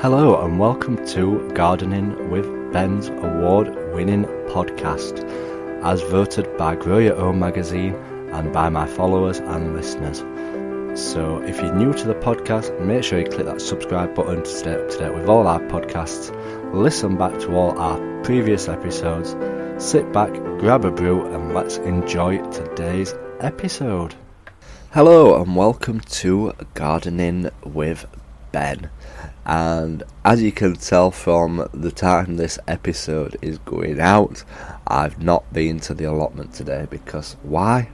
Hello and welcome to Gardening with Ben's award-winning podcast, as voted by Grow Your Own magazine and by my followers and listeners. So if you're new to the podcast, make sure you click that subscribe button to stay up to date with all our podcasts, listen back to all our previous episodes, sit back, grab a brew and let's enjoy today's episode. Hello and welcome to Gardening with Ben. And as you can tell from the time this episode is going out, I've not been to the allotment today because why?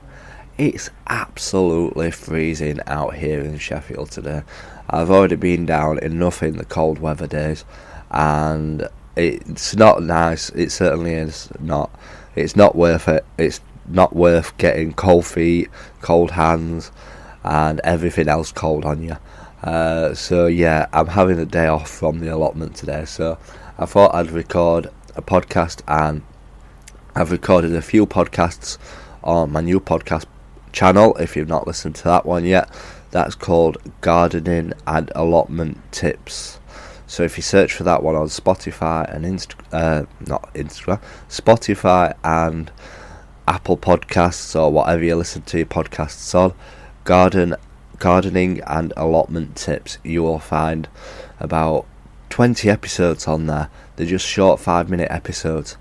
It's absolutely freezing out here in Sheffield today. I've already been down enough in the cold weather days and it's not nice. It certainly is not. It's not worth it. It's not worth getting cold feet, cold hands and everything else cold on you. So yeah, I'm having a day off from the allotment today, so I thought I'd record a podcast, and I've recorded a few podcasts on my new podcast channel. If you've not listened to that one yet, that's called Gardening and Allotment Tips. So if you search for that one on Spotify and Spotify and Apple Podcasts or whatever you listen to your podcasts on, Gardening and Allotment Tips, you will find about 20 episodes on there. They're just short 5-minute episodes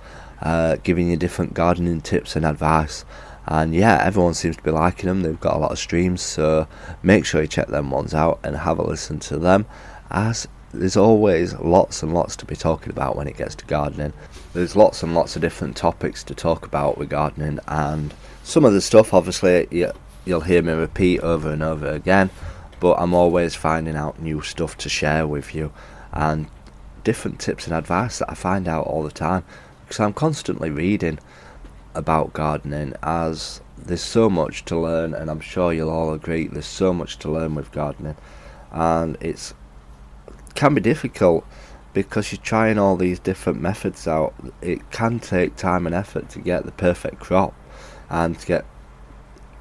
giving you different gardening tips and advice, and yeah, everyone seems to be liking them. They've got a lot of streams, so make sure you check them ones out and have a listen to them, as there's always lots and lots to be talking about when it gets to gardening. There's lots and lots of different topics to talk about with gardening, and some of the stuff obviously you'll hear me repeat over and over again, but I'm always finding out new stuff to share with you and different tips and advice that I find out all the time, because I'm constantly reading about gardening, as there's so much to learn, and I'm sure you'll all agree there's so much to learn with gardening, and it can be difficult because you're trying all these different methods out. It can take time and effort to get the perfect crop and to get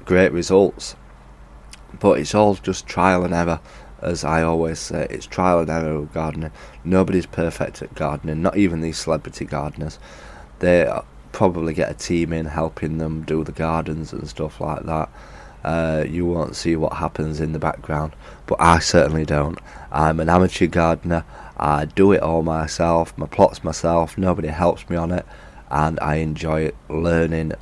great results, but it's all just trial and error. As I always say, it's trial and error with gardening. Nobody's perfect at gardening, not even these celebrity gardeners. They probably get a team in helping them do the gardens and stuff like that. You won't see what happens in the background, but I certainly don't. I'm an amateur gardener. I do it all myself, my plots myself, nobody helps me on it, and I enjoy learning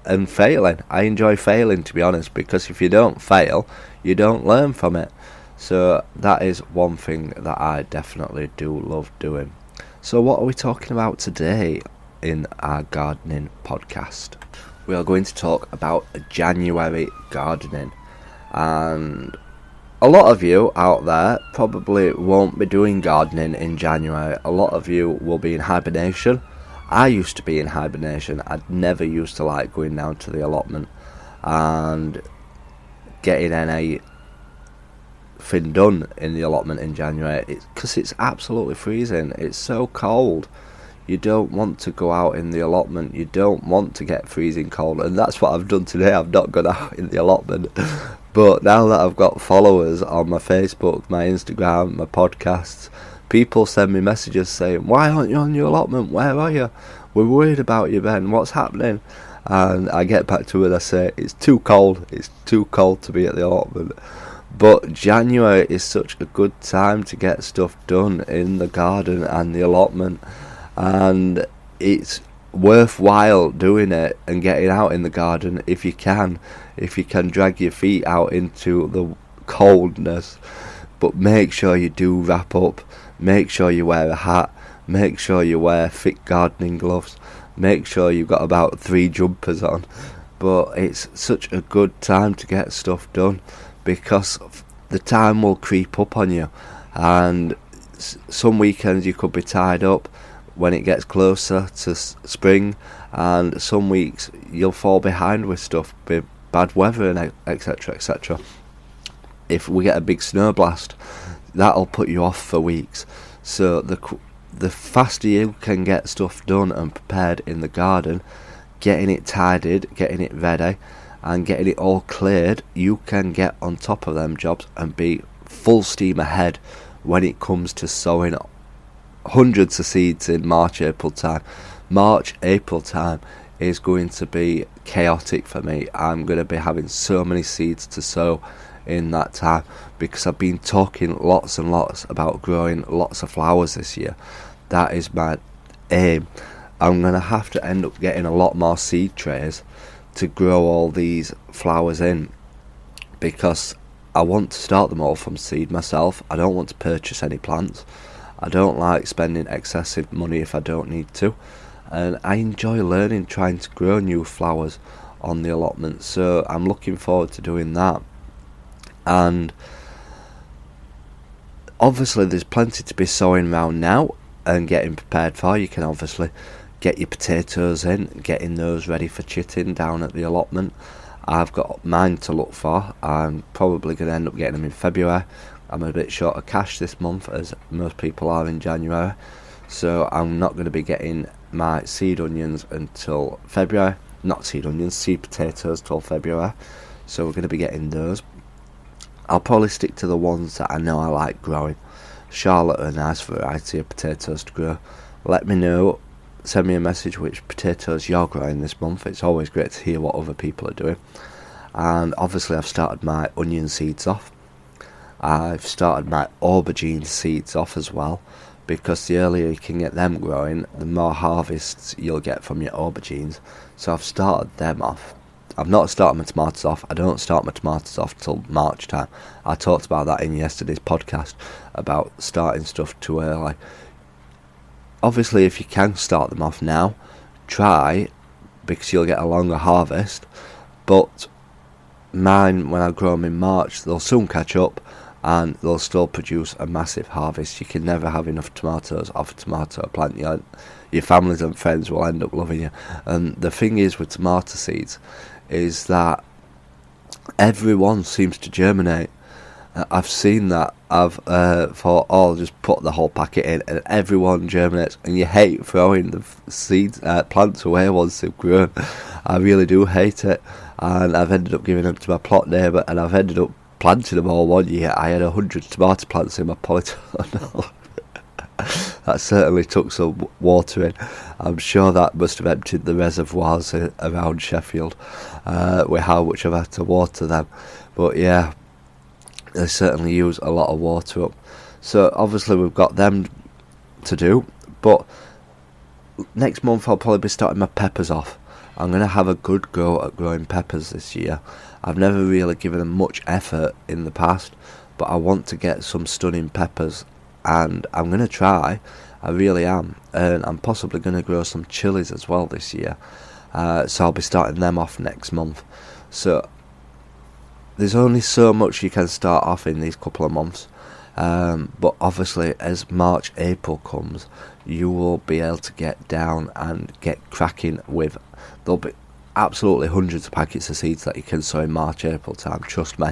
and failing. I enjoy failing, to be honest, because if you don't fail, you don't learn from it. So that is one thing that I definitely do love doing. So what are we talking about today in our gardening podcast? We are going to talk about January gardening, and a lot of you out there probably won't be doing gardening in January. A lot of you will be in hibernation. I used to be in hibernation. I'd never used to like going down to the allotment and getting anything done in the allotment in January, because it's absolutely freezing. It's so cold. You don't want to go out in the allotment. You don't want to get freezing cold, and that's what I've done today. I've not gone out in the allotment, but now that I've got followers on my Facebook, my Instagram, my podcasts, people send me messages saying, why aren't you on your allotment? Where are you? We're worried about you, Ben. What's happening? And I get back to it and I say, it's too cold. It's too cold to be at the allotment. But January is such a good time to get stuff done in the garden and the allotment. And it's worthwhile doing it and getting out in the garden if you can. If you can drag your feet out into the coldness. But make sure you do wrap up. Make sure you wear a hat, make sure you wear thick gardening gloves, make sure you've got about 3 jumpers on. But it's such a good time to get stuff done, because the time will creep up on you, and some weekends you could be tied up when it gets closer to spring, and some weeks you'll fall behind with stuff, with bad weather and etc, etc. If we get a big snow blast, that'll put you off for weeks. So the faster you can get stuff done and prepared in the garden, getting it tidied, getting it ready, and getting it all cleared, you can get on top of them jobs and be full steam ahead when it comes to sowing hundreds of seeds in March-April time. March-April time is going to be chaotic for me. I'm going to be having so many seeds to sow in that time, because I've been talking lots and lots about growing lots of flowers this year. That is my aim. I'm going to have to end up getting a lot more seed trays to grow all these flowers in, because I want to start them all from seed myself. I don't want to purchase any plants. I don't like spending excessive money if I don't need to, and I enjoy learning, trying to grow new flowers on the allotment, so I'm looking forward to doing that. And obviously there's plenty to be sowing around now and getting prepared for. You can obviously get your potatoes in, getting those ready for chitting down at the allotment. I've got mine to look for. I'm probably going to end up getting them in February. I'm a bit short of cash this month, as most people are in January, so I'm not going to be getting my seed onions until February. Not seed onions, seed potatoes till February, so we're going to be getting those. I'll probably stick to the ones that I know I like growing. Charlotte are a nice variety of potatoes to grow. Let me know, send me a message which potatoes you're growing this month. It's always great to hear what other people are doing. And obviously I've started my onion seeds off. I've started my aubergine seeds off as well, because the earlier you can get them growing, the more harvests you'll get from your aubergines. So I've started them off. I've not started my tomatoes off. I don't start my tomatoes off till March time. I talked about that in yesterday's podcast, about starting stuff too early. Obviously, if you can start them off now, try, because you'll get a longer harvest. But mine, when I grow them in March, they'll soon catch up and they'll still produce a massive harvest. You can never have enough tomatoes off a tomato plant. Your families and friends will end up loving you. And the thing is with tomato seeds is that everyone seems to germinate. I've seen that. I've thought, I'll just put the whole packet in, and everyone germinates. And you hate throwing the seeds, plants away once they've grown. I really do hate it. And I've ended up giving them to my plot neighbour, and I've ended up planting them all one year. I had 100 tomato plants in my polytunnel. That certainly took some watering. I'm sure that must have emptied the reservoirs around Sheffield with how much I've had to water them. But yeah, they certainly use a lot of water up. So obviously we've got them to do. But next month I'll probably be starting my peppers off. I'm going to have a good go at growing peppers this year. I've never really given them much effort in the past, but I want to get some stunning peppers, and I'm going to try. I really am. And I'm possibly going to grow some chilies as well this year. So I'll be starting them off next month. So there's only so much you can start off in these couple of months. But obviously as March, April comes, you will be able to get down and get cracking with. There'll be absolutely hundreds of packets of seeds that you can sow in March, April time. Trust me,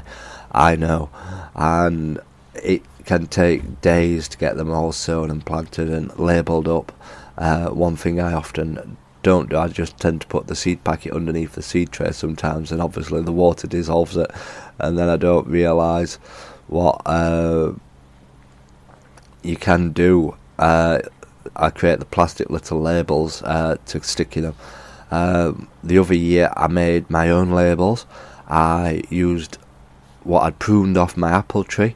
I know. And it can take days to get them all sown and planted and labelled up. One thing I often don't do, I just tend to put the seed packet underneath the seed tray sometimes, and obviously the water dissolves it, and then I don't realise what you can do. I create the plastic little labels to stick in them. The other year I made my own labels. I used what I'd pruned off my apple tree.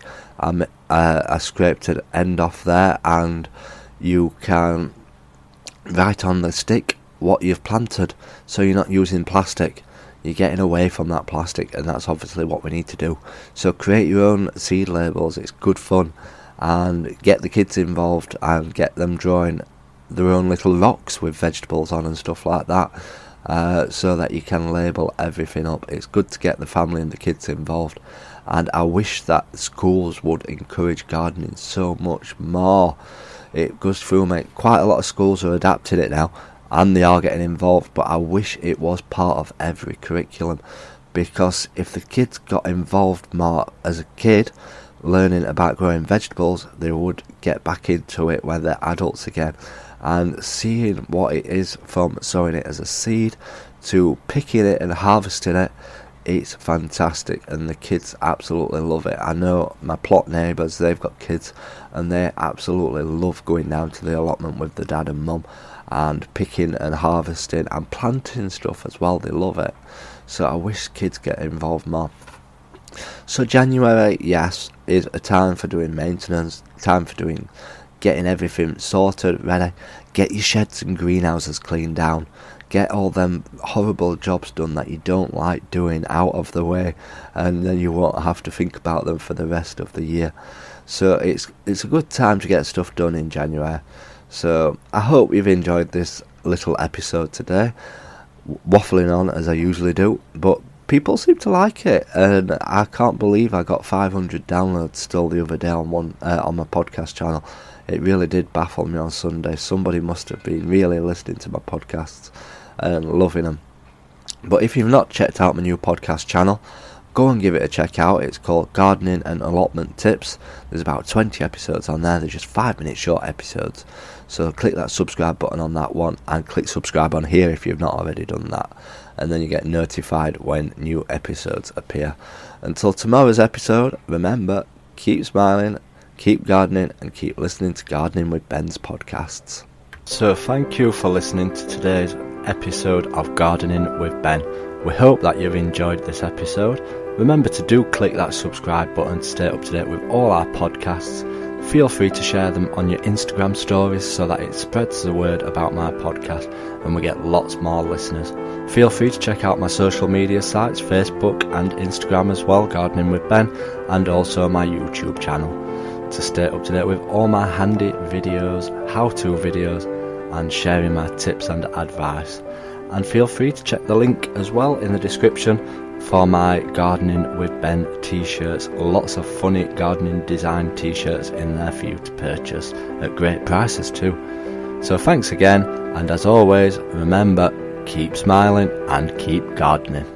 I scraped an end off there, and you can write on the stick what you've planted, so you're not using plastic. You're getting away from that plastic, and that's obviously what we need to do. So create your own seed labels. It's good fun, and get the kids involved and get them drawing their own little rocks with vegetables on and stuff like that, so that you can label everything up. It's good to get the family and the kids involved, and I wish that schools would encourage gardening so much more. It goes through me. Quite a lot of schools are adapting it now, and they are getting involved, but I wish it was part of every curriculum, because if the kids got involved more as a kid, learning about growing vegetables, they would get back into it when they're adults again, and seeing what it is from sowing it as a seed to picking it and harvesting it It's fantastic, and the kids absolutely love it. I know my plot neighbours, they've got kids, and they absolutely love going down to the allotment with the dad and mum and picking and harvesting and planting stuff as well. They love it. So I wish kids get involved more. So January, yes, is a time for doing maintenance, time for getting everything sorted, ready. Get your sheds and greenhouses cleaned down. Get all them horrible jobs done that you don't like doing out of the way, and then you won't have to think about them for the rest of the year. So it's a good time to get stuff done in January. So I hope you've enjoyed this little episode today, waffling on as I usually do, but people seem to like it, and I can't believe I got 500 downloads still the other day on my podcast channel. It really did baffle me on Sunday. Somebody must have been really listening to my podcasts and loving them. But if you've not checked out my new podcast channel, go and give it a check out. It's called Gardening and Allotment Tips. There's about 20 episodes on there. They're just 5-minute short episodes. So click that subscribe button on that one, and click subscribe on here if you've not already done that. And then you get notified when new episodes appear. Until tomorrow's episode, remember, keep smiling, keep gardening, and keep listening to Gardening with Ben's podcasts. So thank you for listening to today's episode of Gardening with Ben. We hope that you've enjoyed this episode. Remember to do click that subscribe button to stay up to date with all our podcasts. Feel free to share them on your Instagram stories so that it spreads the word about my podcast and we get lots more listeners. Feel free to check out my social media sites, Facebook and Instagram as well, Gardening with Ben, and also my YouTube channel, to stay up to date with all my handy videos, how-to videos, and sharing my tips and advice. And feel free to check the link as well in the description for my Gardening with Ben t-shirts. Lots of funny gardening design t-shirts in there for you to purchase at great prices too. So thanks again, and as always, remember, keep smiling and keep gardening.